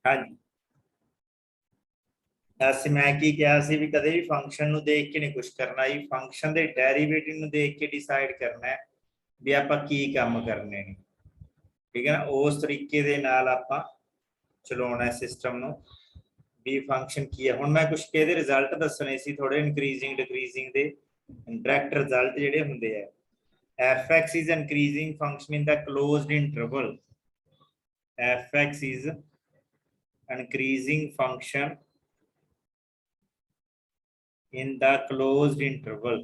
हाँ जी। ਅਸੀਂ ਮੈਂ ਕੀ ਕਿਹਾ ਸੀ ਵੀ ਕਦੇ ਵੀ ਫੰਕਸ਼ਨ ਨੂੰ ਦੇਖ ਕੇ ਨਹੀਂ ਕੁਝ ਕਰਨਾ ਜੀ, ਫੰਕਸ਼ਨ ਦੇ ਡੈਰੀਵੇਟਿਵ ਨੂੰ ਦੇਖ ਕੇ ਡਿਸਾਈਡ ਕਰਨਾ ਹੈ ਵੀ ਆਪਾਂ ਕੀ ਕੰਮ ਕਰਨੇ ਨੇ। ਠੀਕ ਹੈ ਨਾ, ਉਸ ਤਰੀਕੇ ਦੇ ਨਾਲ ਆਪਾਂ ਚਲਾਉਣਾ ਸਿਸਟਮ ਨੂੰ ਵੀ ਫੰਕਸ਼ਨ ਕੀ ਹੈ। ਹੁਣ ਮੈਂ ਕੁਝ ਇਹਦੇ ਰਿਜ਼ਲਟ ਦੱਸਣੇ ਸੀ ਥੋੜੇ ਇਨਕਰੀਜ਼ਿੰਗ ਡਿਕਰੀਜ਼ਿੰਗ ਦੇ ਡਾਇਰੈਕਟ ਰਿਜ਼ਲਟ ਜਿਹੜੇ ਹੁੰਦੇ ਆ। fx is increasing function in the closed interval. fx is increasing function in the closed interval.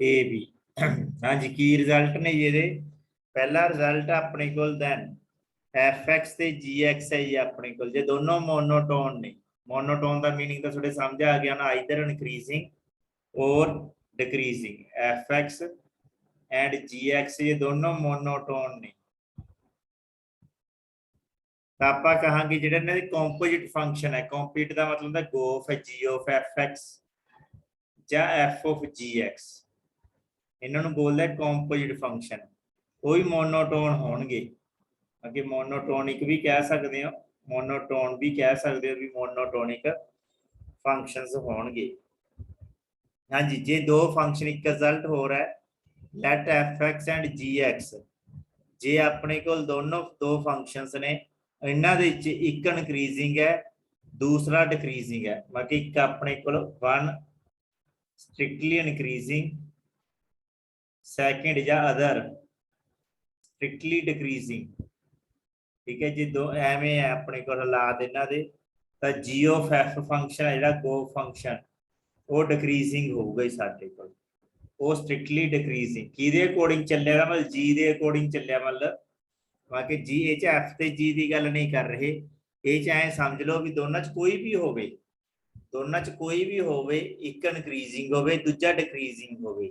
A B हाँ जी, की रिजल्ट ने ये पहला रिजल्ट अपने कोल दैन fx ते gx है ये अपने कोल जे दोनों मोनोटोन ने। मोनोटोन का मीनिंग तो थोड़े समझ आ गया ना, आइदर इंक्रीजिंग और डिक्रीजिंग। fx एंड gx ये दोनों मोनोटोन ने, तो आप कहांगे जो कॉम्पोजिट फंक्शन है, कॉम्पोजिट का मतलब है गो ऑफ जी ऑफ fx या f ऑफ gx, इन्होंने बोलते हैं कॉम्पोजिट फंक्शन। कोई मोनोटोन होंगे, अगे मोनोटोनिक भी कह सकते हो, मोनोटोन भी कह सकते हो, भी मोनोटोनिक फंक्शंस होंगे। हाँ जी, जे दो फंक्शन एक रिजल्ट हो रहा है लेट fx एंड gx, जे अपने को दोनों दो फंक्शंस ने, इन्हों एक इनक्रीजिंग है दूसरा डिक्रीजिंग है, मतलब एक अपने को वन स्ट्रिक्टली इनक्रीजिंग सेकंड या अदर स्ट्रिक्टली डिक्रीजिंग। ठीक है जी, दो एवें है अपने को हालात इन्हों के, तो जी ऑफ एफ फंक्शन है जो गो फंक्शन वो डिक्रीजिंग होगा ही साडे कोल, वो स्ट्रिक्टली डिक्रीजिंग किहदे अकॉर्डिंग चलेगा, मतलब जी के अकॉर्डिंग चलिया, मतलब बाकी जी एच एफ ते जी की गल नहीं कर रहे, ये चाहे समझ लो भी दोनों च कोई भी होवे, दोनों च कोई भी होवे, एक इनक्रीजिंग होवे दूजा डिक्रीजिंग होवे,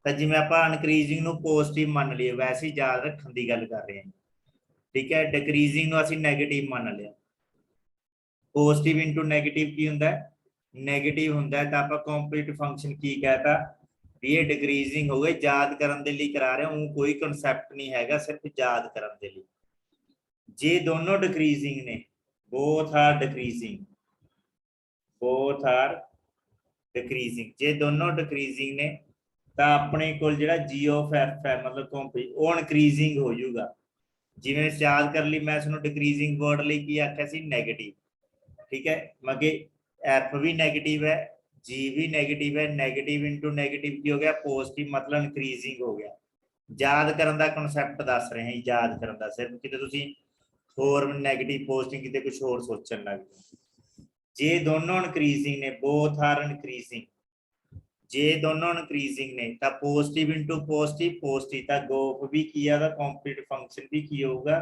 तो जिवें आपां इनक्रीजिंग नूं पॉजिटिव मान लिए वैसे ही याद रखने की गल कर रहे हैं। ठीक है, डिक्रीजिंग नूं असीं नैगेटिव मान लिया, पॉजिटिव इंटू नैगेटिव की हुंदा है, नैगेटिव हुंदा है, तो आपां कॉम्पोजिट फंक्शन की कहता भी ये डिक्रीजिंग हो गई, याद करने के लिए करा रहे हूँ, कोई कंसैप्ट नहीं हैगा, सिर्फ याद करने के लिए। जे दोनों डिक्रीजिंग ने, both are decreasing, both are decreasing, जे दोनों डिक्रीजिंग ने तो अपने को जो जी ऑफ एफ है मतलब कॉम्पोजिट वो इनक्रीजिंग हो जाऊगा। जिवें याद कर ली मैं इसनों डिक्रीजिंग वर्ड लिए की आख्या सी नेगेटिव। ठीक है, मगे एफ भी नेगेटिव है, जी भी नेगेटिव है, नेगेटिव इंटू नेगेटिव की हो गया पॉजिटिव, मतलब इनक्रीजिंग हो गया। याद करने का कॉन्सैप्ट दस रहे हैं, याद करने का, सिर्फ किते तुसीं होर नैगेटिव पॉजिटिव किते कुछ होर सोचण लग जाओ। जे दोनों इनक्रीजिंग ने, बोथ आर इनक्रीजिंग, जे दोनों इनक्रीजिंग ने तो पॉजिटिव इंटू पॉजिटिव पॉजिटिव, तो गोफ भी किया था कॉम्पोजिट फंक्शन भी की होगा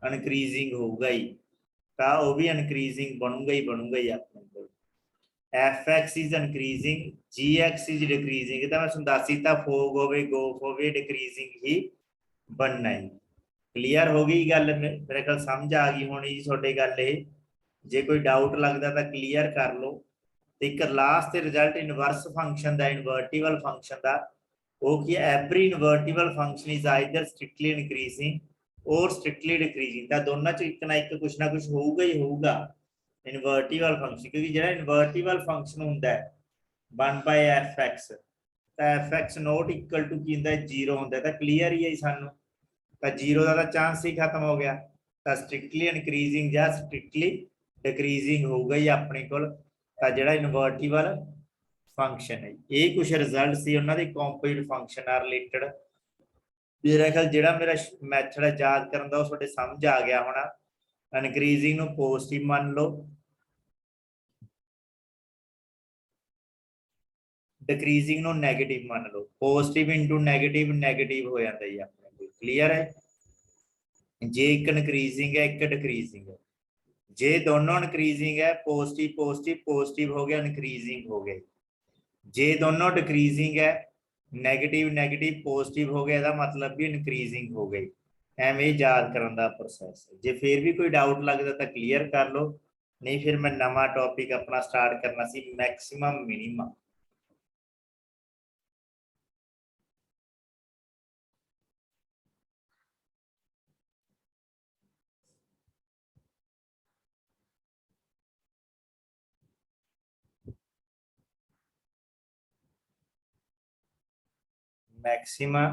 इनक्रीजिंग होगा ही, तो वह भी इनक्रीजिंग बनूगा ही अपने को। F x is increasing, g x is decreasing, तो मैं दस ही फोग हो गोफ हो डिक्रीजिंग ही बनना है। क्लीयर हो गई गल, मेरे ख्याल समझ आ गई होनी जी थोड़ी गल। जे कोई डाउट लगता तो क्लीयर कर लो। एक लास्ट रिजल्ट इनवर्स फंक्शन का, इनवर्टिबल फंक्शन का, वो की every invertible function is either strictly increasing और स्ट्रिक्टली डिक्रीजिंग, तो दोनों च एक ना एक कुछ ना कुछ होगा ही होगा इनवर्टिबल फंक्शन, क्योंकि जो इनवर्टिबल फंक्शन होंगे 1/fx, तो fx नॉट इक्वल टू की होंगे 0 होंगे, तो क्लीयर ही है सानू, तो 0 का तो चांस ही खत्म हो गया, तो स्ट्रिक्टली इनक्रीजिंग या स्ट्रिक्टली डिक्रीजिंग होगा ही अपने को जो इनवर्टिबल फंक्शन है। ये कुछ रिजल्ट से उन्होंने कॉम्पोजिट फंक्शन आ रिलेटेड। मेरा ख्याल जो मेरा मैथड है याद करने का वो समझ आ गया होना। इनक्रीजिंग पॉजिटिव मान लो, डिक्रीजिंग नैगेटिव मान लो, पॉजिटिव इंटू नैगेटिव नैगेटिव हो जाता है अपने को। क्लीयर है, जे एक इनक्रीजिंग है एक डिक्रीजिंग है, जे दोनों इनक्रीजिंग है पॉजिटिव पॉजिटिव पॉजिटिव हो गया इनक्रीजिंग हो गया, जे दोनों डिक्रीजिंग है नेगेटिव नेगेटिव पॉजिटिव हो गया, मतलब भी इनक्रीजिंग हो गई। एवें याद करने का प्रोसैस है। जे फिर भी कोई डाउट लगता तो क्लीयर कर लो, नहीं फिर मैं नवा टॉपिक अपना स्टार्ट करना सी maximum minimum. Maxima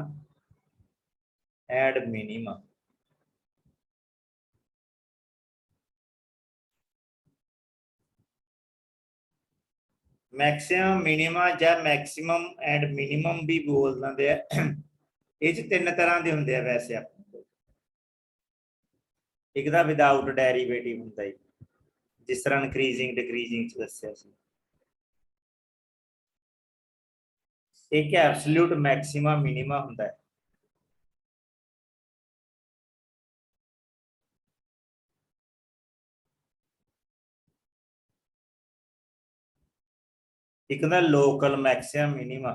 and minima. Maximum minima या मैक्सिमम एंड मिनिमम भी बोल दिंदे आ। ये तीन तरह के होंगे वैसे अपने एक तो विदाउट डेरीवेटिव होंगे जिस तरह इंक्रीजिंग डिक्रीजिंग दसिया एक एब्सोल्यूट मैक्सिमा मिनिमा होंगे। एक होंगे लोकल मैक्सिमम मिनिमा।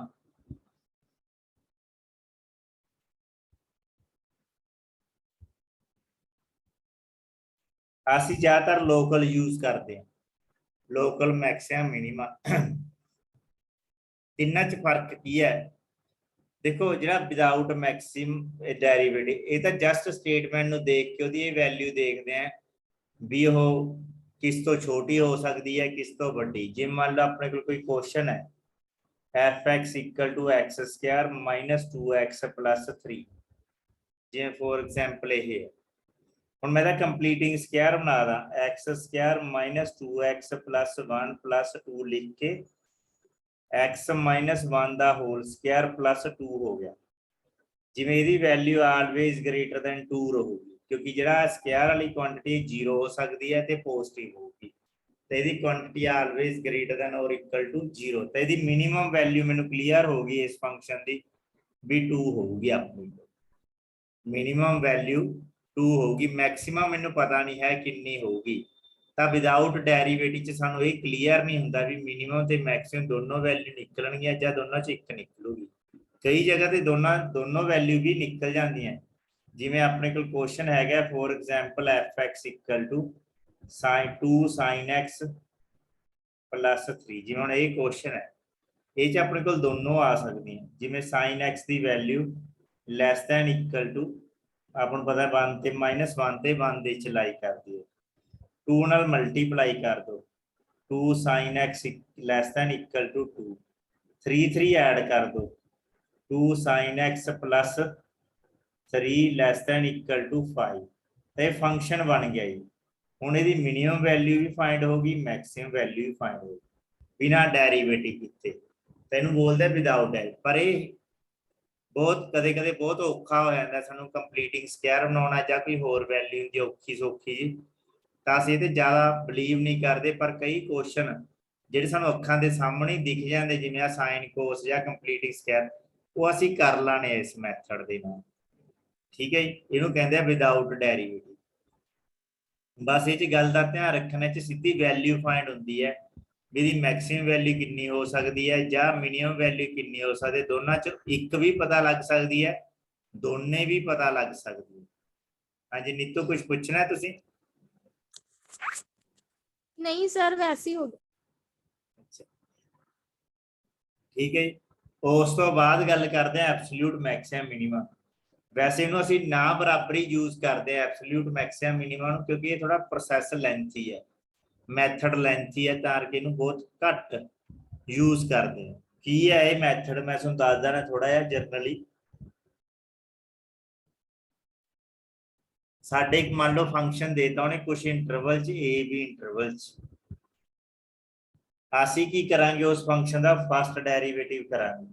असी ज्यादातर लोकल यूज करते हैं लोकल मैक्सिमम मिनिमा। तिना च फर्क की है देखो जो विदाउट मैक्सिम डेरीवेटिव ये तो जस्ट स्टेटमेंट देख के उसकी वैल्यू देखते हैं भी वो किस तो छोटी हो सकती है किस तो बड़ी। जे मान लो अपने को कोई क्वेश्चन है f(x) equal to x square -2x + 3 जिवें फॉर एग्जांपल ये है ਹੁਣ मैं कंप्लीटिंग स्क्वायर बना रहा x² -2x + 1 + 2 लिख के x - 1 ਦਾ होल स्क्वायर +2 हो गया जिवें ਇਹਦੀ वैल्यू ऑलवेज ग्रेटर दैन 2 ਰਹੂਗੀ क्योंकि ਜਿਹੜਾ स्क्वायर वाली क्वांटिटी 0 हो सकती है ਤੇ पॉजिटिव होगी तो ਇਹਦੀ क्वांटिटी ऑलवेज ग्रेटर दैन और इक्वल टू 0 तो ਇਹਦੀ मिनिमम वैल्यू ਮੈਨੂੰ क्लियर होगी इस फंक्शन ਦੀ भी 2 होगी अपनी मिनिमम वैल्यू 2 होगी मैक्सिमम मैनू पता नहीं है कितनी होगी तो विदाउट डेरीवेटिव च सानू ये क्लीयर नहीं होंदा भी मिनिमम ते मैक्सिमम दोनों वैल्यू निकलणगियां या दोनों च एक निकलूगी। कई जगह ते दोनों वैल्यू भी निकल जांदियां जिवें अपने कोल क्वेश्चन हैगा for example f(x) equal to (2 sin x + 3 जिवें हुण ये क्वेश्चन है ये च अपने कोल दोनों आ सकदियां जिवें sin x दी value less than equal to अपन पता 1 ते -1 ते 1 दी चलाई कर दिए 2 नाल मल्टीप्लाई कर दो 2 sin x less than equal to 2 3 add कर दो 2 sin x + 3 less than equal to 5 तो ये फंक्शन बन गया जी। हुण इहदी मिनिमम वैल्यू भी फाइंड होगी मैक्सिमम वैल्यू भी फाइंड होगी बिना डेरीवेटिव कीते तो इहनूं बोलदे विदाउट डेरी पर ये बहुत कदे कदे बहुत औखा हो जाता सानू कंप्लीटिंग स्क्वायर बनाना या कोई होर वैल्यू जो औखी सौखी जी तो असीं इहते ज़्यादा बिलीव नहीं करते पर कई क्वेश्चन जिहड़े सानू अखां दे सामने दिख जाते जिवें साइन कोस या कंप्लीटिंग स्क्वायर वो असीं कर लाने इस मैथड दे नाल ठीक है जी इहनूं कहंदे विदाउट डेरीवेटिव। बस ये गल का ध्यान रखना सीधी वैल्यू फाइंड होंदी है भी मैक्सिमम वैल्यू कितनी हो सकती है या मिनिमम वैल्यू कितनी हो सकती है दोनों च एक भी पता लग सकती है दोने भी पता लग सकती है। हाँ जी नीतू कुछ पूछना है तुसी? नहीं सर वैसे ही हो गया। अच्छा ठीक है उस तो बाद गल करते हैं एब्सोल्यूट मैक्सिमम मिनिमम। वैसे इन्हों असीं ना बराबरी यूज करते हैं एब्सोल्यूट मैक्सिमम मिनिमम क्योंकि ये थोड़ा प्रोसैस लेंथी है मैथड लेंथी है तार के बहुत घट यूज करते हैं की है ये मैथड मैं तुहानूं दस देना थोड़ा जिहा जनरली साडे एक मान लो फंक्शन देता उन्हें कुछ इंटरवल च ए बी इंटरवल च असीं की करांगे उस फंक्शन का फस्ट डेरीवेटिव करांगे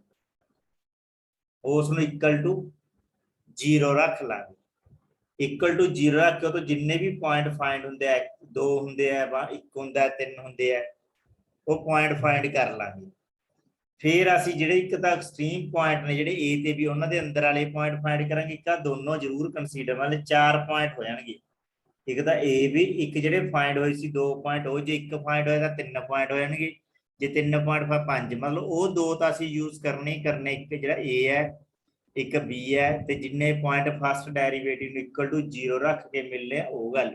उसनूं इक्वल टू 0 रख लांगे इक्वल टू 0 रख के तो जिन्ने भी पॉइंट फाइंड होंदे आ 2 होंदे आ 1 होंदा 3 होंदे आ वो पॉइंट फाइंड कर लांगे फिर असीं जिहड़े एक तां एक्सट्रीम पॉइंट ने जिहड़े ए ते बी उन्हां दे अंदर वाले पॉइंट फाइंड करांगे एक दोनों जरूर कंसीडर मतलब 4 पॉइंट हो जाणगे एक तां ए बी एक जिहड़े फाइंड होए सी 2 पॉइंट हो जे एक फाइंड होए तां 3 पॉइंट हो जाणगे जे 3 पॉइंट 5 मतलब वो 2 तां असीं यूज करने ही करने एक जिहड़ा ए है एक बी है ते जिन्ने point first derivative equal to 0 रख के मिलने वो गल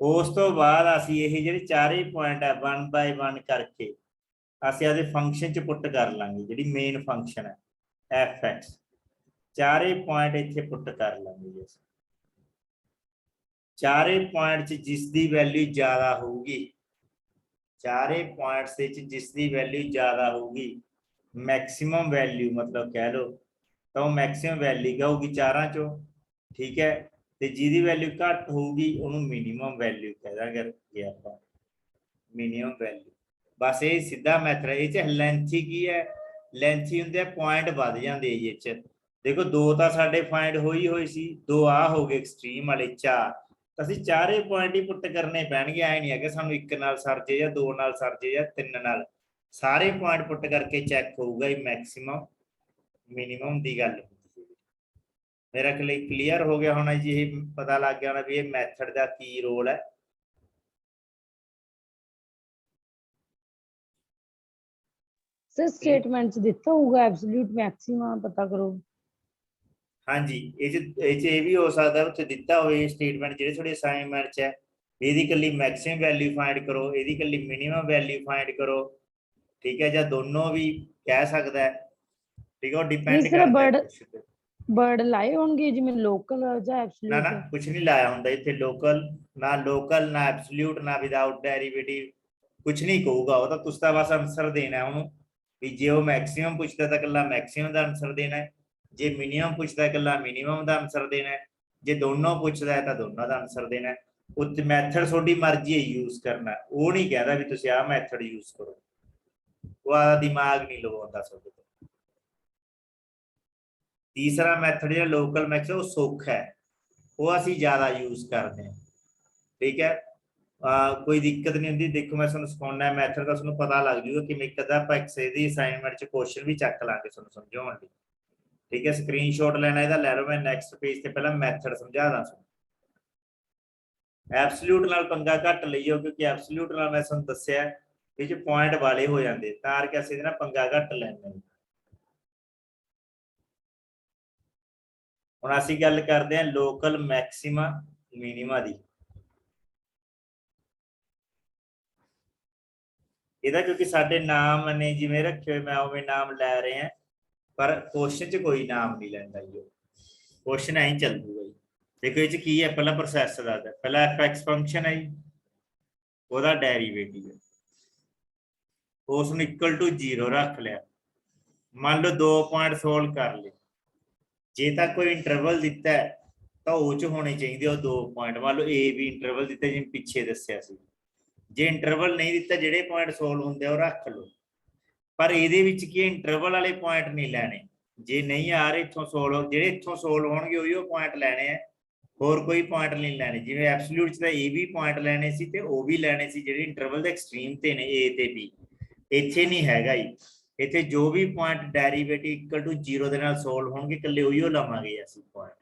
उस तो बाद असीं ये जिहड़े चारे पॉइंट है 1 बाय 1 करके ਅਸੀਂ आदे फंक्शन च पुट कर लांगे जी मेन फंक्शन है f(x) चारे पॉइंट इत्थे पुट कर लांगे जी चारे पॉइंट च जिसकी वैल्यू ज़्यादा होगी चारे पॉइंट्स जिसकी वैल्यू ज़्यादा होगी मैक्सिमम वैल्यू मतलब कह लो तो मैक्सिमम वैल्यू क्या होगी चारां चो, ठीक है। ਤੇ ਜਿਹਦੀ ਵੈਲਿਊ ਘੱਟ ਹੋਊਗੀ ਉਹਨੂੰ ਮਿਨੀਮਮ ਵੈਲਿਊ ਕਹਿ ਦਾਂਗੇ ਆਪਾਂ, ਮਿਨੀਮਮ ਵੈਲਿਊ। ਬਸ ਇਹ ਸਿੱਧਾ ਮੈਥਡ ਹੈ। ਇਹ ਚ ਲੈਂਥ ਹੀ ਕੀ ਹੈ, ਲੈਂਥ ਹੀ ਹੁੰਦੇ ਆ ਪੁਆਇੰਟ ਵੱਧ ਜਾਂਦੇ ਇਹ ਚ। ਦੇਖੋ ਦੋ ਤਾਂ ਸਾਡੇ ਫਾਈਂਡ ਹੋਈ ਸੀ, ਦੋ ਆ ਹੋ ਗਏ ਐਕਸਟ੍ਰੀਮ ਵਾਲੇ ਚਾਰ, ਤਾਂ ਅਸੀਂ ਚਾਰੇ ਪੁਆਇੰਟ ਹੀ ਪੁੱਟ ਕਰਨੇ ਪੈਣਗੇ। ਐ ਨਹੀਂ ਹੈ ਕਿ ਸਾਨੂੰ ਇੱਕ ਨਾਲ ਸਰ ਜੇ ਜਾਂ ਦੋ ਨਾਲ ਸਰ ਜੇ ਜਾਂ ਤਿੰਨ ਨਾਲ, ਸਾਰੇ ਪੁਆਇੰਟ ਪੁੱਟ ਕਰਕੇ ਚੈੱਕ ਹੋਊਗਾ ਇਹ ਮੈਕਸਿਮਮ ਮਿਨੀਮਮ ਦੀ ਗੱਲ। मेरा क्लीयर हो गया होना जी, पता लग गया होना भी ये मैथड का की रोल है। सर स्टेटमेंट दिता होगा एब्सोल्यूट मैक्सिमा पता करो। हाँ जी, ये भी हो सकता है उत्थे दिता होए स्टेटमेंट जेडे थोड़े असाइनमेंट च है, ਇਹਦੀ ਕੱਲੀ मैक्सिमम वैल्यू फाइंड करो, ਇਹਦੀ ਕੱਲੀ मिनिमम वैल्यू फाइंड करो, ठीक है, या दोनों भी कह सकता है, ठीक है। वो डिपेंड करता है वर्ड लाए होंगे जिवें लोकल या ना ना एब्सोल्यूट, कुछ नहीं लाया हुंदा इत्थे, लोकल ना एब्सोल्यूट ना विदाउट डेरिवेटिव, कुछ नहीं कहूगा। वो तो तुस तां बस आंसर देना है उन्होंने भी, जे वो मैक्सिमम पूछता तो कल्ला मैक्सिमम का आंसर देना है, जे मिनिमम पूछता है कल्ला मिनिमम का आंसर देना है, जे दोनों पूछता है तो दोनों का आंसर देना है। उत्ते मैथड थोड़ी मर्जी है यूज करना, वो नहीं कहता भी तुसीं आ मैथड यूज करो, वो आदा दिमाग नहीं लवाउंदा तुहाडे तो। तीसरा मैथड जो लोकल मैक्स वो सौखा है, वो असी ज्यादा यूज करते हैं, ठीक है। कोई दिक्कत नहीं होंगी। देखो मैं तुहानूं सिखाउणा मैथड का, तुहानूं पता लग जूगा कि एक अद्धा आपां दी असाइनमेंट च क्वेश्चन भी चक लांगे तुहानूं समझाउण लई, ठीक है। स्क्रीनशॉट लेना इहदा लै लो, मैं नैक्सट पेज ते पहला मैथड समझा दा। एब्सोल्यूट नाल पंगा घट लईओ, क्योंकि एब्सोल्यूट नाल मैं तुहानूं दस्सिआ इह पॉइंट वाले हो जाते, तार के असीं इहदे नाल पंगा घट लैंदे। हुण असीं गल करदे हां लोकल मैक्सिमा मिनिमा दी। ਇਹਦਾ क्योंकि साडे नाम ने जिवें रखे हुए मैं उवें नाम लै रहे हैं, पर क्वेश्चन च कोई नाम नहीं लैंदा जी, क्वेश्चन ऐ चल जूगा जी। देखो ये की है, पहला प्रोसैस दसदा, पहला एफ फंक्शन है जी, ਉਹਦਾ डेरिवेटिव है, उसनूं इक्वल टू 0 रख लिया। मान लो 2 पॉइंट सोल्व कर ले, जे तक कोई इंटरवल दिता है तो वो च होने चाहिए वो 2 पॉइंट। मान लो ए भी इंटरवल दिता जिवें पिछे दस्सिआ सी, जे इंटरवल नहीं दिता ਜਿਹੜੇ पॉइंट सोल्व होंगे वो रख लो, पर ਇਹਦੇ ਵਿੱਚ ਕੀ इंटरवल वाले पॉइंट नहीं लैने, जे नहीं आ रहे इत्थों सोल्व, ਜਿਹੜੇ इत्थों सोल्व होणगे ਉਹੀ पॉइंट लैने हैं, होर कोई पॉइंट नहीं लैने। जिवें एब्सोल्यूट च ए भी पॉइंट लैने सी ते ਉਹ भी लैने सी ਜਿਹੜੇ इंटरवल ਦੇ एक्सट्रीम ते ने ए ते बी। ਇੱਥੇ नहीं हैगा जी, ਇੱਥੇ जो भी पॉइंट डेरिवेटिव इक्वल टू 0 ਦੇ ਨਾਲ सोल्व होणगे इकल्ले ਉਹੀ लवांगे ਅਸੀਂ पॉइंट,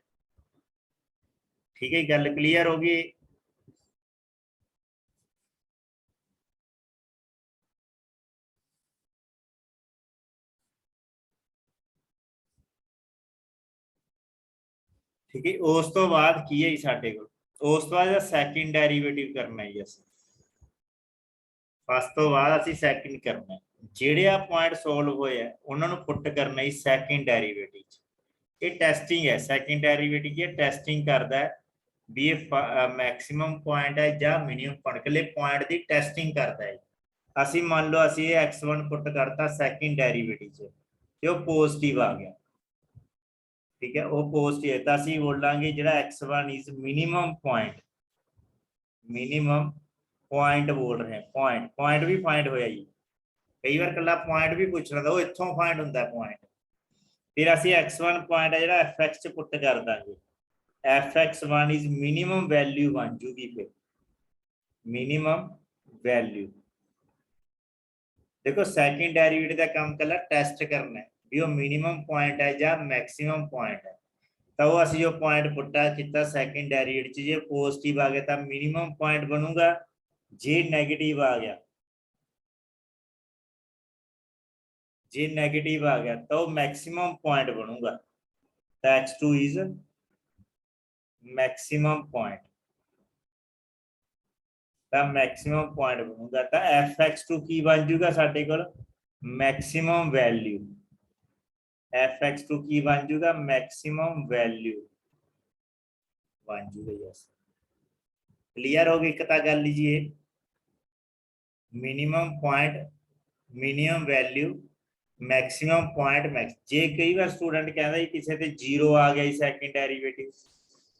ठीक है। गल क्लीयर हो गई। ठीक है, उस तो बाद की है साडे कोल, उस तो बाद सैकेंड डेरिवेटिव करना है असीं, फस्ट तो बाद असीं सैकेंड करना है। ਜਿਹੜੇ ਆ पॉइंट सोल्व होए है उन्होंने पुट करना है सैकेंड डेरिवेटिव। ये टेस्टिंग है, सैकेंड डेरिवेटिव की टेस्टिंग करता है भी ये मैक्सिमम पॉइंट है या मिनिमम पॉइंट, कले पॉइंट की टेस्टिंग करता है। असीं मान लो असीं x1 पुट करता सैकेंड डेरिवेटिव च, ते वो पॉजिटिव आ गया, ठीक है, वो पॉजिटिव है, तो असीं बोलांगे जिहड़ा x1 is minimum point, minimum point बोल रहे हैं, पॉइंट भी फाइंड होया जी। कई बार कला पॉइंट भी पूछना था, वो इत्थों फाइंड होंदा पॉइंट। फिर असीं x1 पॉइंट है जिहड़ा fx च पुट कर Dange, fx1 is minimum value बन जूगी, फिर मिनिमम वैल्यू। देखो सैकेंड डेरिवेटिव का काम कला टेस्ट करना है भी वो मिनिमम पॉइंट है या मैक्सिमम पॉइंट है, तो वो असीं जो पॉइंट पुट्टा किता सैकेंड डेरिवेटिव च, जे पॉजिटिव आ गया तो मिनिमम पॉइंट बनूगा, जे नेगेटिव आ गया, जे नेगेटिव आ गया तो मैक्सिमम पॉइंट बनूगा, तो x2 इज मैक्सिमम पॉइंट, तो मैक्सिमम पॉइंट बनूगा, तो fx2 की बन जूगा साडे कोल मैक्सिमम वैल्यू, fx2 की बन जूगा मैक्सिमम वैल्यू बन जूगा। यस क्लियर हो गई एक तां गल जी, minimum point minimum value maximum point max. ਜੇ ਕਈ ਵਾਰ ਸਟੂਡੈਂਟ ਕਹਿੰਦਾ ਜੀ ਕਿਸੇ ਤੇ 0 ਆ ਗਿਆ ਜੀ ਸੈਕਿੰਡ ਡੈਰੀਵੇਟਿਵ,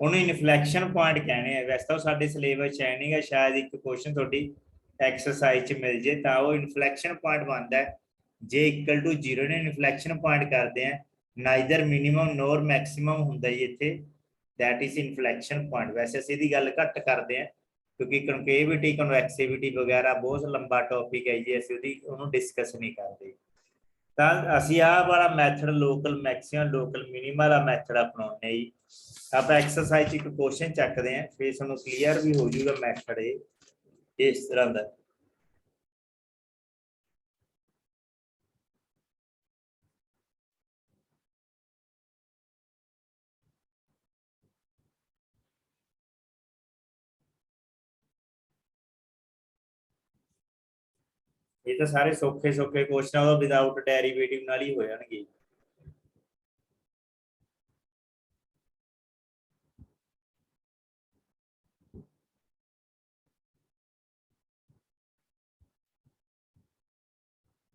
ਉਹਨੂੰ ਇਨਫਲੈਕਸ਼ਨ ਪੁਆਇੰਟ ਕਹਿੰਦੇ ਆ। ਵੈਸੇ ਤਾਂ ਸਾਡੇ ਸਿਲੇਬਸ ਚ ਹੈ ਨਹੀਂਗਾ, ਸ਼ਾਇਦ ਇੱਕ ਕੁਐਸਚਨ ਤੁਹਾਡੀ ਐਕਸਰਸਾਈਜ਼ ਚ ਮਿਲ ਜੇ ਤਾਂ ਉਹ ਇਨਫਲੈਕਸ਼ਨ ਪੁਆਇੰਟ ਬਣਦਾ ਹੈ। ਜੇ ਇਕੁਅਲ ਟੂ 0 ਨੇ ਇਨਫਲੈਕਸ਼ਨ ਪੁਆਇੰਟ ਕਰਦੇ ਆ, ਨਾਈਦਰ ਮਿਨੀਮਮ ਨੋਰ ਮੈਕਸਿਮਮ ਹੁੰਦਾ ਜੀ ਇੱਥੇ, ਦੈਟ ਇਜ਼ ਇਨਫਲੈਕਸ਼ਨ ਪੁਆਇੰਟ। ਵੈਸੇ ਅਸੀਂ ਇਹਦੀ ਗੱਲ ਘੱਟ ਕਰਦੇ ਆ ਕਿਉਂਕਿ ਕਨਕੇਵਿਟੀ ਕਨਵੈਕਸਿਵਿਟੀ ਵਗੈਰਾ ਬਹੁਤ ਲੰਬਾ ਟੌਪਿਕ ਹੈ ਜੀ, ਅਸੀਂ ਉਹਨੂੰ ਡਿਸਕਸ ਨਹੀਂ ਕਰਦੇ। ਤਾਂ ਅਸੀਂ ਆਹ ਵਾਲਾ method local maximum local minimum ਦਾ ਮੈਥਡ ਅਪਣਾਉਂਦੇ ਜੀ। ਆਪਾਂ ਐਕਸਰਸਾਈਜ਼ ਇੱਕ ਕੁਐਸਚਨ ਚੱਕਦੇ ਆਂ, ਫਿਰ ਤੁਹਾਨੂੰ ਕਲੀਅਰ ਵੀ ਹੋ ਜਾਊਗਾ ਮੈਥਡ ਇਹ ਇਸ ਤਰ੍ਹਾਂ ਦਾ। ਇਹ ਤਾਂ ਸਾਰੇ ਸੌਖੇ ਸੌਖੇ ਕੁਐਸਚਨ ਉਹ ਵਿਦਆਊਟ ਡੈਰੀਵੇਟਿਵ ਨਾਲ ਹੀ ਹੋ ਜਾਣਗੇ।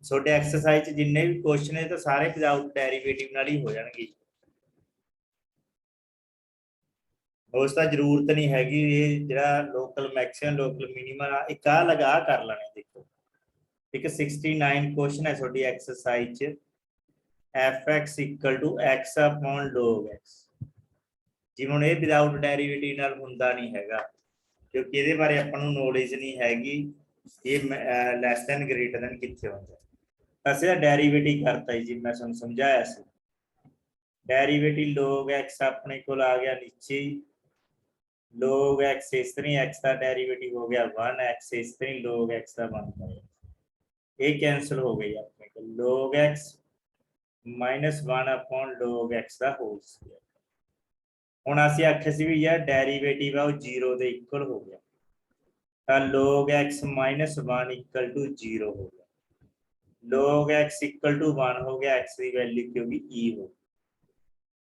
ਤੁਹਾਡੇ ਐਕਸਰਸਾਈਜ਼ 'ਚ ਜਿੰਨੇ ਵੀ ਕੁਐਸਚਨ ਨੇ ਤਾਂ ਸਾਰੇ ਵਿਦਆਊਟ ਡੈਰੀਵੇਟਿਵ ਨਾਲ ਹੀ ਹੋ ਜਾਣਗੇ। ਉਸ ਤਾਂ ਜ਼ਰੂਰਤ ਨਹੀਂ ਹੈਗੀ ਇਹ ਜਿਹੜਾ ਲੋਕਲ ਮੈਕਸਿਮਮ ਲੋਕਲ ਮਿਨੀਮਮ ਇੱਕ ਆ ਲਗਾ ਕਰ ਲੈਣੇ। ਦੇਖੋ ਇੱਕ 69 ਕੁਐਸਚਨ ਹੈ ਤੁਹਾਡੀ ਐਕਸਰਸਾਈਜ਼ 'ਚ, fx equal to x upon log x। ਜਿਵੇਂ ਹੁਣ ਇਹ ਵਿਦਆਊਟ ਡੈਰੀਵੇਟਿਵ ਨਾਲ ਹੁੰਦਾ ਨਹੀਂ ਹੈਗਾ ਕਿਉਂਕਿ ਇਹਦੇ ਬਾਰੇ ਆਪਾਂ ਨੂੰ ਨੌਲੇਜ ਨਹੀਂ ਹੈਗੀ, ਇਹ ਲੈਸ ਦੈਨ ਗ੍ਰੇਟਰ ਦੈਨ ਕਿੱਥੇ ਹੁੰਦਾ। ਅਸੀਂ ਤਾਂ ਡੈਰੀਵੇਟਿਵ ਕਰਤਾ ਜੀ, ਮੈਂ ਤੁਹਾਨੂੰ ਸਮਝਾਇਆ ਸੀ। ਡੈਰੀਵੇਟਿਵ log x ਆਪਣੇ ਕੋਲ ਆ ਗਿਆ ਨੀਚੇ ਹੀ, log x ਇਸ ਤਰ੍ਹਾਂ x ਦਾ ਡੈਰੀਵੇਟਿਵ ਹੋ ਗਿਆ 1x, ਇਸ ਤਰ੍ਹਾਂ log x ਦਾ ਬਣਦਾ ਹੈ। ਇਹ ਕੈਂਸਲ ਹੋ ਗਈ ਆਪਣੇ ਕੋਲ, log x -1 upon log x ਦਾ ਹੋਲ ਸਕੁਆਇਰ। ਹੁਣ ਅਸੀਂ ਆਖਿਆ ਸੀ ਵੀ ਯਾਰ ਡੈਰੀਵੇਟਿਵ ਆ ਉਹ 0 ਦੇ ਇਕੁਅਲ ਹੋ ਗਿਆ, ਤਾਂ log x -1 ਇਕੁਅਲ ਟੂ 0 ਹੋ ਗਿਆ। log x ਇਕੁਅਲ ਟੂ 1 ਹੋ ਗਿਆ, x ਦੀ ਵੈਲਿਊ ਕਿਉਂਕਿ e ਹੋ।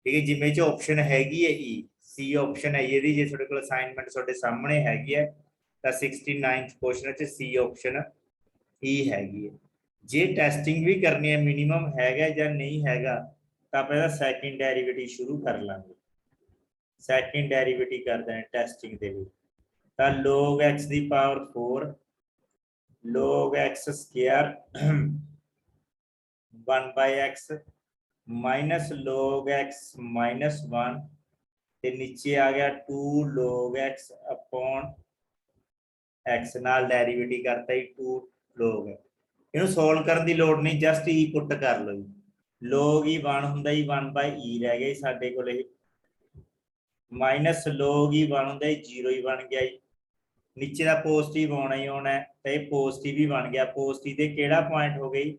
ਠੀਕ ਹੈ, ਜਿਵੇਂ ਚ ਆਪਸ਼ਨ ਹੈਗੀ ਹੈ e, c ਆਪਸ਼ਨ ਹੈ ਇਹਦੀ। ਜੇ ਤੁਹਾਡੇ ਕੋਲ ਅਸਾਈਨਮੈਂਟ ਤੁਹਾਡੇ ਸਾਹਮਣੇ ਹੈਗੀ ਹੈ ਤਾਂ 69th ਕੁਐਸਚਨ ਚ c ਆਪਸ਼ਨ e ਹੈਗੀ ਹੈ। ਜੇ ਟੈਸਟਿੰਗ ਵੀ ਕਰਨੀ ਹੈ ਮਿਨੀਮਮ ਹੈਗਾ ਜਾਂ ਨਹੀਂ ਹੈਗਾ ਤਾਂ ਆਪਾਂ ਇਹਦਾ ਸੈਕਿੰਡ ਡੈਰੀਵੇਟਿਵ ਸ਼ੁਰੂ ਕਰ ਲਾਂਗੇ। ਸੈਕਿੰਡ ਡੈਰੀਵੇਟਿਵ ਕਰਦੇ ਹਾਂ ਟੈਸਟਿੰਗ ਦੇ ਵਿੱਚ, ਤਾਂ log x ਦੀ power 4 log x Square 1/x minus log x -1 ਤੇ ਨੀਚੇ ਆ ਗਿਆ 2 log x ਅਪੋਨ x ਨਾਲ ਡੈਰੀਵੇਟਿਵ ਕਰਤਾ ਹੀ 2 log। ਇਹਨੂੰ ਸੋਲਵ ਕਰਨ ਦੀ ਲੋੜ ਨਹੀਂ, ਜਸਟ e ਪੁੱਟ ਕਰ ਲਓ ਜੀ। log ਹੀ 1 ਹੁੰਦਾ ਜੀ, 1/e ਰਹਿ ਗਿਆ ਸਾਡੇ ਕੋਲ, ਇਹ ਮਾਈਨਸ log ਹੀ 1 ਹੁੰਦਾ ਜੀ, 0 ਹੀ ਬਣ ਗਿਆ ਜੀ। ਨੀਚੇ ਦਾ ਪੋਜ਼ਿਟਿਵ ਆਉਣਾ ਹੀ ਆਉਣਾ ਤੇ ਇਹ ਪੋਜ਼ਿਟਿਵ ਹੀ ਬਣ ਗਿਆ। ਪੋਜ਼ਿਟਿਵ ਤੇ ਕਿਹੜਾ ਪੁਆਇੰਟ ਹੋ ਗਈ,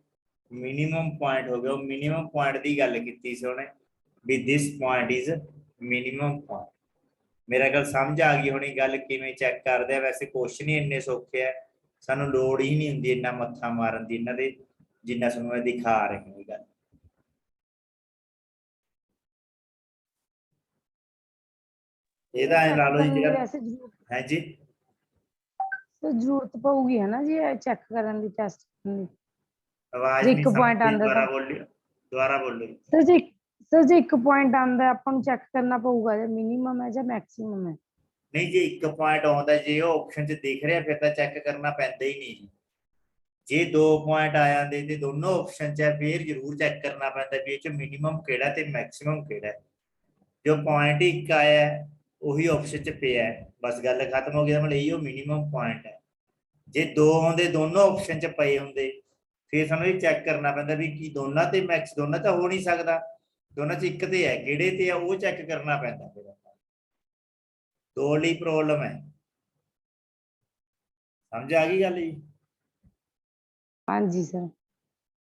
ਮਿਨੀਮਮ ਪੁਆਇੰਟ ਹੋ ਗਿਆ। ਉਹ ਮਿਨੀਮਮ ਪੁਆਇੰਟ ਦੀ ਗੱਲ ਕੀਤੀ ਸੀ ਉਹਨੇ ਵੀ this point is minimum point. ਮੇਰਾ ਗੱਲ ਸਮਝ ਆ ਗਈ ਹੋਣੀ ਗੱਲ ਕਿਵੇਂ ਚੈੱਕ ਕਰਦੇ ਆ। ਵੈਸੇ ਕੁਐਸਚਨ ਹੀ ਇੰਨੇ ਸੌਖੇ ਆ, ਸਾਨੂੰ ਲੋੜ ਹੀ ਨਹੀਂ ਹੁੰਦੀ ਇੰਨਾ ਮੱਥਾ ਮਾਰਨ ਦੀ ਇਹਨਾਂ ਦੇ, ਜਿੰਨਾ ਸਾਨੂੰ ਇਹ ਦਿਖਾ ਰਹੇ ਨੇ ਗੱਲ। ਇਹਦਾ ਐ ਲਾ ਲਓ ਜੀ ਜਿਹੜਾ ਹੈ ਜੀ ਜ਼ਰੂਰਤ ਪਊਗੀ ਹੈ ਨਾ ਜੀ ਚੈੱਕ ਕਰਨ ਦੀ, ਟੈਸਟ ਕਰਨ ਦੀ। ਆਵਾਜ਼ ਜੇ ਨਹੀਂ ਇੱਕ ਪੁਆਇੰਟ ਸਮਝੀ, ਆਂਦਾ ਦੁਬਾਰਾ ਤਾਂ ਬੋਲਿਓ, ਦੁਬਾਰਾ ਬੋਲੋ। ਸਰ ਜੇ ਇੱਕ ਪੁਆਇੰਟ ਆਂਦਾ ਆਪਾਂ ਨੂੰ ਚੈੱਕ ਕਰਨਾ ਪਊਗਾ ਜੇ ਮਿਨੀਮਮ ਹੈ ਜਾਂ ਮੈਕਸਿਮਮ ਹੈ। ਨਹੀਂ, ਜੇ ਇੱਕ ਪੁਆਇੰਟ ਆਉਂਦਾ ਜੇ ਉਹ ਆਪਸ਼ਨ 'ਚ ਦਿਖ ਰਿਹਾ ਫਿਰ ਤਾਂ ਚੈੱਕ ਕਰਨਾ ਪੈਂਦਾ ਹੀ ਨਹੀਂ ਜੀ। ਜੇ 2 ਪੁਆਇੰਟ ਆ ਜਾਂਦੇ ਤੇ ਦੋਨੋਂ ਆਪਸ਼ਨ 'ਚ ਹੈ ਫਿਰ ਜ਼ਰੂਰ ਚੈੱਕ ਕਰਨਾ ਪੈਂਦਾ ਵੀ ਇਹ 'ਚ ਮਿਨੀਮਮ ਕਿਹੜਾ ਤੇ ਮੈਕਸਿਮਮ ਕਿਹੜਾ। ਜੋ ਪੁਆਇੰਟ ਇੱਕ ਆਇਆ ਉਹੀ ਆਪਸ਼ਨ 'ਚ ਪਿਆ, ਬਸ ਗੱਲ ਖਤਮ ਹੋ ਗਈ। ਮਤਲਬ ਇਹੀ ਉਹ ਮਿਨੀਮਮ ਪੁਆਇੰਟ ਹੈ। ਜੇ 2 ਆਉਂਦੇ ਦੋਨੋਂ ਆਪਸ਼ਨ 'ਚ ਪਏ ਹੁੰਦੇ ਫਿਰ ਸਾਨੂੰ ਇਹ ਚੈੱਕ ਕਰਨਾ ਪੈਂਦਾ ਵੀ ਕੀ ਦੋਨਾਂ ਤੇ ਮੈਕਸ, ਦੋਨਾਂ ਤਾਂ ਹੋ ਨਹੀਂ ਸਕਦਾ, ਦੋਨਾਂ 'ਚ ਇੱਕ ਤੇ ਹੈ, ਕਿਹੜੇ ਤੇ ਆ ਉਹ ਚੈੱਕ ਕਰਨਾ ਪੈਂਦਾ। ਫਿਰ ਦੋ ਲਈ ਪ੍ਰੋਬਲਮ ਹੈ, ਸਮਝ ਆ ਗਈ ਗੱਲ ਜੀ। ਹਾਂਜੀ ਸਰ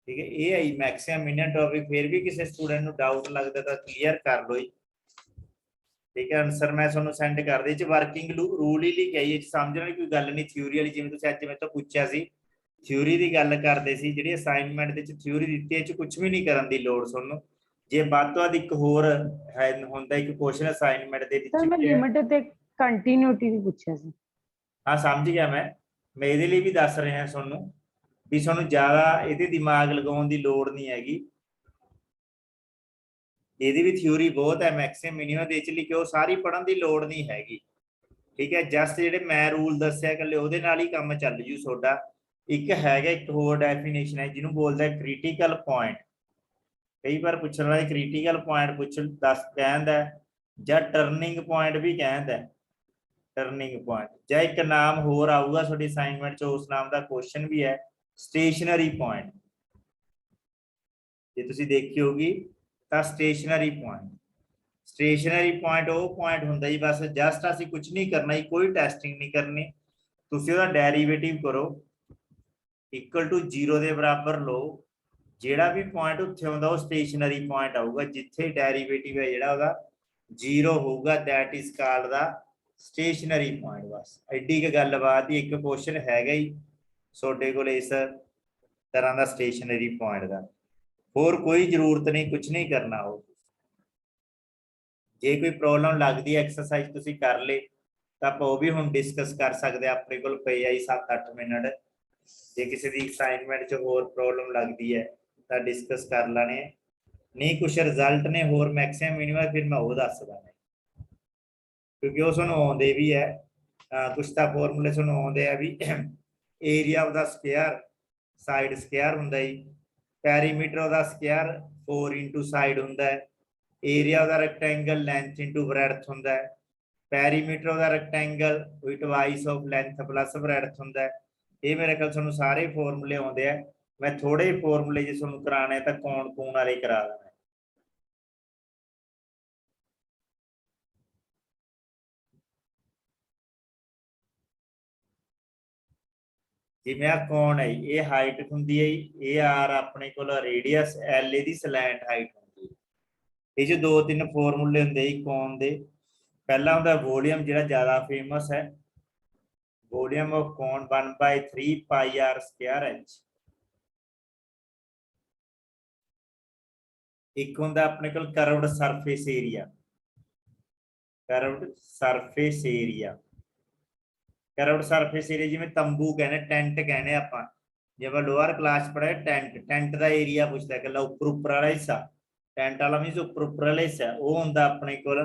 ਠੀਕ ਹੈ, ਇਹ ਹੈ ਮੈਕਸਿਮਮ ਮਿਨੀਮਮ ਟੌਪਿਕ। ਫਿਰ ਵੀ ਕਿਸੇ ਸਟੂਡੈਂਟ ਨੂੰ ਡਾਊਟ ਲੱਗਦਾ ਤਾਂ ਕਲੀਅਰ ਕਰ ਲਓ ਜੀ। ਠੀਕ ਹੈ, ਆਨਸਰ ਮੈਂ ਤੁਹਾਨੂੰ ਸੈਂਡ ਕਰ ਦੇ। ਚ ਵਰਕਿੰਗ ਰੂਲ ਹੀ ਲਿਖਿਆ ਜੀ, ਸਮਝਣ ਵਾਲੀ ਕੋਈ ਗੱਲ ਨਹੀਂ। ਥਿਊਰੀ ਵਾਲੀ ਜਿਵੇਂ ਤੁਸੀਂ ਅੱਜ ਮੇਰੇ ਤੋਂ ਪੁੱਛਿਆ ਸੀ, ਥਿਊਰੀ ਦੀ ਗੱਲ ਕਰਦੇ ਸੀ। ਜਿਹੜੀ ਅਸਾਈਨਮੈਂਟ ਦੇ ਵਿੱਚ ਥਿਊਰੀ ਦਿੱਤੀ ਹੈ, ਇਹ 'ਚ ਕੁਝ ਵੀ ਨਹੀਂ ਕਰਨ ਦੀ ਲੋੜ ਤੁਹਾਨੂੰ। ਜੇ ਵੱਧ ਤੋਂ ਵੱਧ ਇੱਕ ਹੋਰ ਹੈ ਹੁੰਦਾ ਇੱਕ ਕੁਐਸਚਨ ਅਸਾਈਨਮੈਂਟ ਦੇ ਵਿੱਚ, ਸਰ ਮੈਂ ਲਿਮਿਟ ਤੇ ਕੰਟੀਨਿਊਟੀ ਦੀ ਪੁੱਛਿਆ ਸੀ। ਹਾਂ ਸਮਝ ਗਿਆ ਮੈਂ ਇਹਦੇ ਲਈ ਵੀ ਦੱਸ ਰਿਹਾ ਤੁਹਾਨੂੰ भी तुहानू ज्यादा इहदे दिमाग लगाउण दी लोड़ नहीं हैगी। ਇਹਦੀ भी थ्योरी बहुत है मैक्सिमम मिनिमम ਦੇ ਚ ਲਿਖਿਓ ਸਾਰੀ ਪੜਨ ਦੀ ਲੋੜ ਨਹੀਂ ਹੈਗੀ। ठीक है जस्ट ਜਿਹੜੇ मैं रूल ਦੱਸਿਆ ਇਕੱਲੇ ਉਹਦੇ ਨਾਲ ਹੀ ਕੰਮ ਚੱਲ ਜੂ ਤੁਹਾਡਾ। ਇੱਕ ਹੈਗਾ ਇੱਕ ਹੋਰ ਡੈਫੀਨੇਸ਼ਨ ਹੈ ਜਿਹਨੂੰ ਬੋਲਦਾ ਕ੍ਰਿਟੀਕਲ ਪੁਆਇੰਟ। ਕਈ ਵਾਰ ਪੁੱਛਣ ਵਾਲੇ ਕ੍ਰਿਟੀਕਲ ਪੁਆਇੰਟ ਪੁੱਛ ਦੱਸ ਕਹਿੰਦਾ ਜਾਂ ਟਰਨਿੰਗ ਪੁਆਇੰਟ ਵੀ ਕਹਿੰਦਾ। ਟਰਨਿੰਗ ਪੁਆਇੰਟ ਜਾਂ ਇੱਕ ਨਾਮ ਹੋਰ ਆਊਗਾ ਤੁਹਾਡੀ ਅਸਾਈਨਮੈਂਟ ਚ ਉਸ ਨਾਮ ਦਾ ਕੁਐਸਚਨ ਵੀ ਹੈ ਸਟੇਸ਼ਨਰੀ ਪੁਆਇੰਟ। ਜੇ ਤੁਸੀਂ ਦੇਖੀ ਹੋਗੀ ਤਾਂ ਸਟੇਸ਼ਨਰੀ ਪੁਆਇੰਟ। ਸਟੇਸ਼ਨਰੀ ਪੁਆਇੰਟ ਉਹ ਪੁਆਇੰਟ ਹੁੰਦਾ ਜੀ ਬਸ ਜਸਟ ਅਸੀਂ ਕੁਝ ਨਹੀਂ ਕਰਨਾ ਜੀ ਕੋਈ ਟੈਸਟਿੰਗ ਨਹੀਂ ਕਰਨੀ। ਤੁਸੀਂ ਉਹਦਾ ਡੈਰੀਵੇਟਿਵ ਕਰੋ ਇਕੁਅਲ ਟੂ 0 ਦੇ ਬਰਾਬਰ ਲਓ। ਜਿਹੜਾ ਵੀ ਪੁਆਇੰਟ ਉੱਥੇ ਆਉਂਦਾ ਉਹ ਸਟੇਸ਼ਨਰੀ ਪੁਆਇੰਟ ਆਊਗਾ। ਜਿੱਥੇ ਡੈਰੀਵੇਟਿਵ ਹੈ ਜਿਹੜਾ ਉਹਦਾ 0 ਹੋਊਗਾ that is called the stationary point. ਬਸ ਐਡੀ ਕੁ ਗੱਲਬਾਤ ਹੀ। ਇੱਕ ਕੁਐਸਚਨ ਹੈਗਾ ਹੀ ਤੁਹਾਡੇ ਕੋਲ ਇਸ ਤਰ੍ਹਾਂ ਦਾ ਸਟੇਸ਼ਨਰੀ ਪੁਆਇੰਟ ਦਾ। ਹੋਰ ਕੋਈ ਜ਼ਰੂਰਤ ਨਹੀਂ ਕੁਝ ਨਹੀਂ ਕਰਨਾ। ਹੋ ਜੇ ਕੋਈ ਪ੍ਰੋਬਲਮ ਲੱਗਦੀ ਹੈ ਐਕਸਰਸਾਈਜ਼ ਤੁਸੀਂ ਕਰ ਲੇ ਤਾਂ ਆਪਾਂ ਉਹ ਵੀ ਹੁਣ ਡਿਸਕਸ ਕਰ ਸਕਦੇ। ਆਪਣੇ ਕੋਲ ਪਈ ਆਈ 7-8 ਮਿੰਟ। ਜੇ ਕਿਸੇ ਦੀ ਅਸਾਈਨਮੈਂਟ 'ਚ ਹੋਰ ਪ੍ਰੋਬਲਮ ਲੱਗਦੀ ਹੈ ਤਾਂ ਡਿਸਕਸ ਕਰ ਲੈਣੇ। ਨਹੀਂ ਕੁਛ ਰਿਜ਼ਲਟ ਨੇ ਹੋਰ ਮੈਕਸਿਮਮ ਮਿਨੀਮਮ ਫਿਰ ਮੈਂ ਉਹ ਦੱਸ ਦਾਂ ਕਿਉਂਕਿ ਉਹ ਤੁਹਾਨੂੰ ਆਉਂਦੇ ਵੀ ਹੈ। ਕੁਛ ਤਾਂ ਫਾਰਮੂਲੇ ਤੁਹਾਨੂੰ ਆਉਂਦੇ ਆ ਵੀ area of the square side square ਹੁੰਦਾ ਜੀ। ਪੈਰੀਮੀਟਰ ਉਹਦਾ ਸਕੁਅਰ 4 ਇੰਟੂ ਸਾਈਡ ਹੁੰਦਾ ਹੈ। ਏਰੀਆ ਉਹਦਾ ਰੈਕਟੈਂਗਲ ਲੈਂਥ ਇੰਟੂ ਬ੍ਰੈਡਥ ਹੁੰਦਾ ਹੈ। ਪੈਰੀਮੀਟਰ ਉਹਦਾ rectangle twice of length plus breadth ਹੁੰਦਾ ਹੈ। ਇਹ ਮੇਰੇ ਖਿਆਲ ਤੁਹਾਨੂੰ ਸਾਰੇ ਫਾਰਮੂਲੇ ਆਉਂਦੇ ਆ। ਮੈਂ ਥੋੜੇ ਫਾਰਮੂਲੇ ਜੇ ਤੁਹਾਨੂੰ ਕਰਾਣੇ ਤਾਂ ਕੌਣ ਕੂਣ ਵਾਲੇ ਕਰਾ ਦੇਣਾ। ਜਿਵੇਂ ਆ ਕੌਣ ਹੈ ਇਹ ਹਾਈਟ ਹੁੰਦੀ ਹੈ ਇਹ ਆਰ ਆਪਣੇ ਕੋਲ ਰੇਡੀਅਸ ਐਲ ਇਹਦੀ ਸਲੈਂਟ ਹਾਈਟ ਹੁੰਦੀ ਹੈ। ਇਹ 'ਚ 2-3 ਫਾਰਮੂਲੇ ਹੁੰਦੇ ਜੀ ਕੌਣ ਦੇ। ਪਹਿਲਾ ਹੁੰਦਾ ਵੋਲੀਅਮ ਜਿਹੜਾ ਜ਼ਿਆਦਾ ਫੇਮਸ ਹੈ। Volume of cone 1/3 pi r square h. ਇੱਕ ਹੁੰਦਾ ਆਪਣੇ ਕੋਲ curved surface area. Curved surface area curved surface area ਜਿਵੇਂ ਤੰਬੂ ਕਹਿੰਦੇ ਟੈਂਟ ਕਹਿੰਦੇ ਆਪਾਂ। ਜੇ ਆਪਾਂ ਲੋਅਰ ਕਲਾਸ ਪੜ੍ਹੇ ਟੈਂਟ ਦਾ ਏਰੀਆ ਪੁੱਛਦਾ ਇਕੱਲਾ ਉੱਪਰ ਵਾਲਾ ਹਿੱਸਾ। ਟੈਂਟ ਵਾਲਾ ਮੀਨਸ ਉੱਪਰ ਵਾਲਾ ਹਿੱਸਾ ਉਹ ਹੁੰਦਾ ਆਪਣੇ ਕੋਲ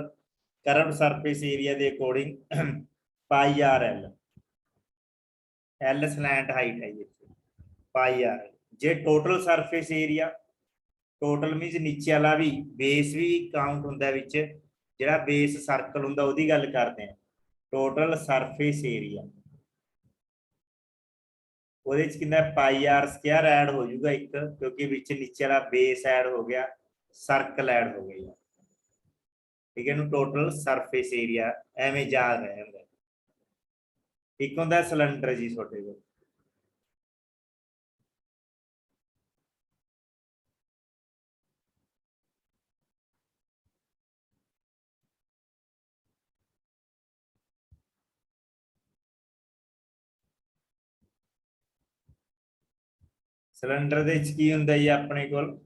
ਕਰਵਡ ਸਰਫੇਸ ਏਰੀਆ ਦੇ ਅਕੋਰਡਿੰਗ ਪਾਈ ਆਰ ਐਲ। ਐਲ ਸਲੈਂਟ ਹਾਈਟ ਹੈ ਜੀ ਪਾਈ ਆਰ। ਜੇ total surface area total means ਨੀਚੇ ਵਾਲਾ ਵੀ ਬੇਸ ਵੀ ਕਾਊਂਟ ਹੁੰਦਾ ਵਿੱਚ ਜਿਹੜਾ ਬੇਸ ਸਰਕਲ ਹੁੰਦਾ ਉਹਦੀ ਗੱਲ ਕਰਦੇ ਆ। ਟੋਟਲ ਸਰਫੇਸ ਏਰੀਆ ਉਹਦੇ ਚ ਕਿੰਨਾ ਪਾਈ ਆਰ ਸਕੁਅਰ ਐਡ ਹੋ ਜਾਊਗਾ ਇੱਕ ਕਿਉਂਕਿ ਵਿੱਚ ਨੀਚੇ ਵਾਲਾ ਬੇਸ ਐਡ ਹੋ ਗਿਆ ਸਰਕਲ ਐਡ ਹੋ ਗਿਆ। ਠੀਕ ਹੈ ਇਹਨੂੰ ਟੋਟਲ ਸਰਫੇਸ ਏਰੀਆ ਐਵੇਂ ਯਾਦ ਰਹਿੰਦਾ। ਇੱਕ ਹੁੰਦਾ ਸਿਲੰਡਰ ਜੀ ਤੁਹਾਡੇ ਕੋਲ ਸਿਲੰਡਰ ਦੇ ਵਿੱਚ ਕੀ ਹੁੰਦਾ ਜੀ ਆਪਣੇ ਕੋਲ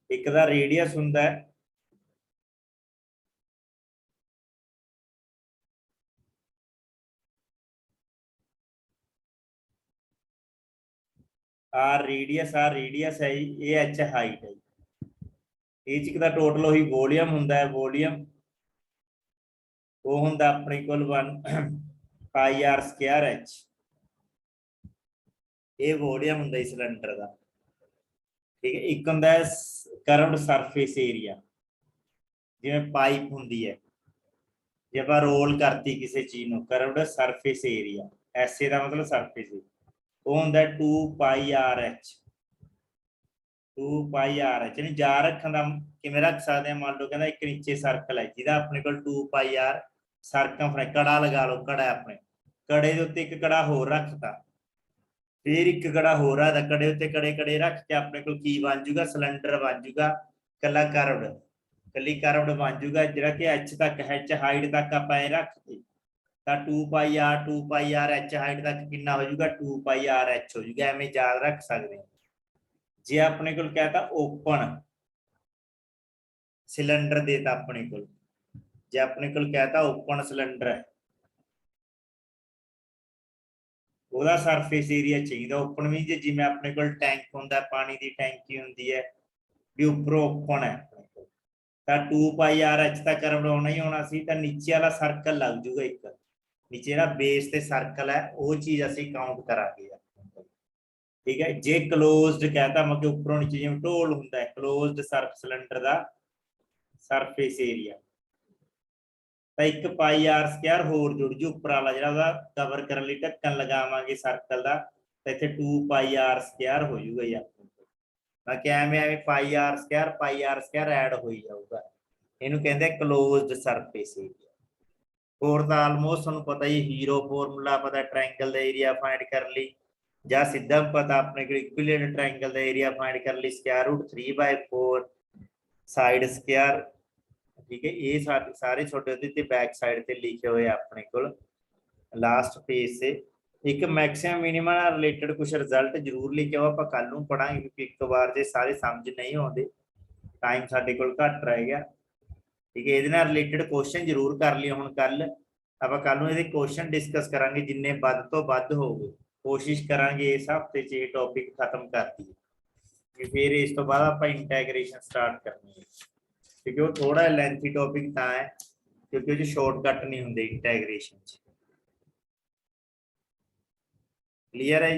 ਇੱਕ ਦਾ ਰੇਡੀਅਸ ਹੁੰਦਾ ਹੈ ਆਰ ਰੇਡੀਅਸ ਹੈ ਜੀ ਇਹ ਐਚ ਹਾਈਟ ਹੈ। ਇਹ ਚ ਦਾ ਟੋਟਲ ਉਹੀ ਵੋਲੀਅਮ ਹੁੰਦਾ ਹੈ। ਵੋਲੀਅਮ ਉਹ ਹੁੰਦਾ ਆਪਣੇ ਕੋਲ 1 ਪਾਈ ਆਰ ਸਕੁਅਰ ਐਚ। ਇਹ ਵੋਲੀਅਮ ਹੁੰਦਾ ਇਸ ਸਿਲੰਡਰ ਦਾ। ਠੀਕ ਹੈ ਇੱਕ ਹੁੰਦਾ ਕਰਵਡ ਸਰਫੇਸ ਏਰੀਆ ਜਿਵੇਂ ਪਾਈਪ ਹੁੰਦੀ ਹੈ ਜੇ ਆਪਾਂ ਰੋਲ ਕਰਤੀ ਕਿਸੇ ਚੀਜ਼ ਨੂੰ ਕਰਵਡ ਸਰਫੇਸ ਏਰੀਆ ਐਸੇ ਦਾ ਮਤਲਬ ਸਰਫੇਸ ਉਹ ਹੁੰਦਾ 2 ਪਾਈ ਆਰ ਐਚ। 2 ਪਾਈ ਆਰ ਐਚ ਇਹਨੂੰ ਜਾ ਰੱਖਣ ਦਾ ਕਿਵੇਂ ਰੱਖ ਸਕਦੇ ਹਾਂ। ਮੰਨ ਲਓ ਕਹਿੰਦਾ ਇੱਕ ਨੀਚੇ ਸਰਕਲ ਹੈ ਜਿਹਦਾ ਆਪਣੇ ਕੋਲ 2 ਪਾਈ ਆਰ ਸਰਕਮਫਰੈਂਸ ਕੜਾ ਲਗਾ ਲਓ। ਕੜਾ ਆਪਣੇ ਕੜੇ ਦੇ ਉੱਤੇ ਇੱਕ ਕੜਾ ਹੋਰ ਰੱਖਤਾ ਫਿਰ ਇੱਕ ਕੜਾ ਹੋਰ ਆ ਕੜੇ ਉੱਤੇ ਕੜੇ ਰੱਖ ਕੇ ਆਪਣੇ ਕੋਲ ਕੀ ਬਣ ਜੂਗਾ ਸਿਲੰਡਰ ਬਣ ਜੂਗਾ ਕੱਲਾ ਕਰਵਡ ਕੱਲੀ ਕਰਵਡ ਬਣ ਜੂਗਾ ਜਿਹੜਾ ਕਿ ਐਚ ਤੱਕ ਐਚ ਹਾਈਟ ਤੱਕ ਆਪਾਂ ਇਹ ਰੱਖਦੇ ਤਾਂ 2 ਪਾਈ ਆਰ ਐਚ ਹਾਈਟ ਤੱਕ ਕਿੰਨਾ ਹੋ ਜਾਊਗਾ 2 ਪਾਈ ਆਰ ਐਚ ਹੋ ਜਾਊਗਾ। ਐਵੇਂ ਯਾਦ ਰੱਖ ਸਕਦੇ ਹਾਂ। ਜੇ ਆਪਣੇ ਕੋਲ ਕਹਤਾ ਓਪਨ ਸਿਲੰਡਰ ਦੇਤਾ ਆਪਣੇ ਕੋਲ ਜੇ ਆਪਣੇ ਕੋਲ ਕਹਤਾ ਓਪਨ ਸਿਲੰਡਰ ਹੈ ਉਹਦਾ ਸਰਫੇਸ ਏਰੀਆ ਚਾਹੀਦਾ ਓਪਨ ਵੀ ਜਿਵੇਂ ਆਪਣੇ ਕੋਲ ਟੈਂਕ ਹੁੰਦਾ ਪਾਣੀ ਦੀ ਟੈਂਕੀ ਹੁੰਦੀ ਹੈ ਵੀ ਉੱਪਰੋਂ ਓਪਨ ਹੈ ਤਾਂ 2 ਪਾਈ ਆਰ ਐਚ ਤਾਂ ਕਰਵ ਆਉਣਾ ਹੀ ਆਉਣਾ ਸੀ ਤਾਂ ਨੀਚੇ ਵਾਲਾ ਸਰਕਲ ਲੱਗ ਜੂਗਾ ਇੱਕ ਨੀਚੇ ਜਿਹੜਾ ਬੇਸ ਤੇ ਸਰਕਲ ਹੈ ਉਹ ਚੀਜ਼ ਅਸੀਂ ਕਾਊਂਟ ਕਰਾਂਗੇ ਠੀਕ ਹੈ ਜੇ ਕਲੋਜ਼ਡ ਕਹਤਾ ਮਤਲਬ ਉੱਪਰੋਂ ਨੀਚੇ ਜਿਵੇਂ ਢੋਲ ਹੁੰਦਾ ਹੈ ਕਲੋਜ਼ਡ ਸਰਫ ਸਿਲੰਡਰ ਦਾ ਸਰਫੇਸ ਏਰੀਆ ਤਾਂ 1 ਪਾਈ ਆਰ ਸਕੁਆਇਰ ਹੋਰ ਜੁੜ ਜੂ ਉੱਪਰ ਵਾਲਾ ਜਿਹੜਾ ਉਹਦਾ ਕਵਰ ਕਰਨ ਲਈ ਢੱਕਣ ਲਗਾਵਾਂਗੇ ਸਰਕਲ ਦਾ ਤਾਂ ਇੱਥੇ 2 ਪਾਈ ਆਰ ਸਕੁਆਇਰ ਹੋ ਜਾਊਗਾ ਜੀ ਆਪਣੇ ਕੋਲ ਤਾਂ ਕਿਵੇਂ ਐਵੇਂ ਪਾਈ ਆਰ ਸਕੁਆਇਰ ਐਡ ਹੋਈ ਜਾਊਗਾ ਇਹਨੂੰ ਕਹਿੰਦੇ ਕਲੋਜ਼ਡ ਸਰਫੇਸ ਏਰੀਆ ਹੋਰ ਤਾਂ ਆਲਮੋਸਟ ਤੁਹਾਨੂੰ ਪਤਾ ਹੀ ਹੀਰੋ ਫਾਰਮੂਲਾ ਪਤਾ ਟ੍ਰਾਇੰਗਲ ਦਾ ਏਰੀਆ ਫਾਈਂਡ ਕਰਨ ਲਈ ਜਾਂ ਸਿੱਧਾ ਪਤਾ ਆਪਣੇ ਕੋਲ ਇਕੁਇਲੈਂਟ ਟ੍ਰਾਇੰਗਲ ਦਾ ਏਰੀਆ ਫਾਈਂਡ ਕਰਨ ਲਈ ਸਕੁਆਇਰ ਰੂਟ 3/4 ਸਾਈਡ ਸਕੁਆਇਰ ठीक है ये सारे छोटे होते थे बैक साइड पे लिखे हुए अपने को लास्ट पेज से एक मैक्सिमम मिनिमम रिलेटेड कुछ रिजल्ट जरूर लिखे हो आप कल नूं पढ़ांगे क्योंकि एक बार जे सारे समझ नहीं आते टाइम साडे कोल घट रह गया ठीक है इहदे नाल रिलेटेड क्वेश्चन जरूर कर लियो हुण कल आपां कल नूं इहदे क्वेश्चन डिस्कस करांगे जिन्ने वध तो वध होवे कोशिश करांगे इस हफ्ते च ये टॉपिक खत्म कर दईए फिर इस तो बाद आपां इंटैग्रेशन स्टार्ट करनी है क्योंकि वो थोड़ा लेंथी टॉपिक था है क्योंकि शॉर्टकट नहीं होंगे इंटैग्रेशन क्लियर है।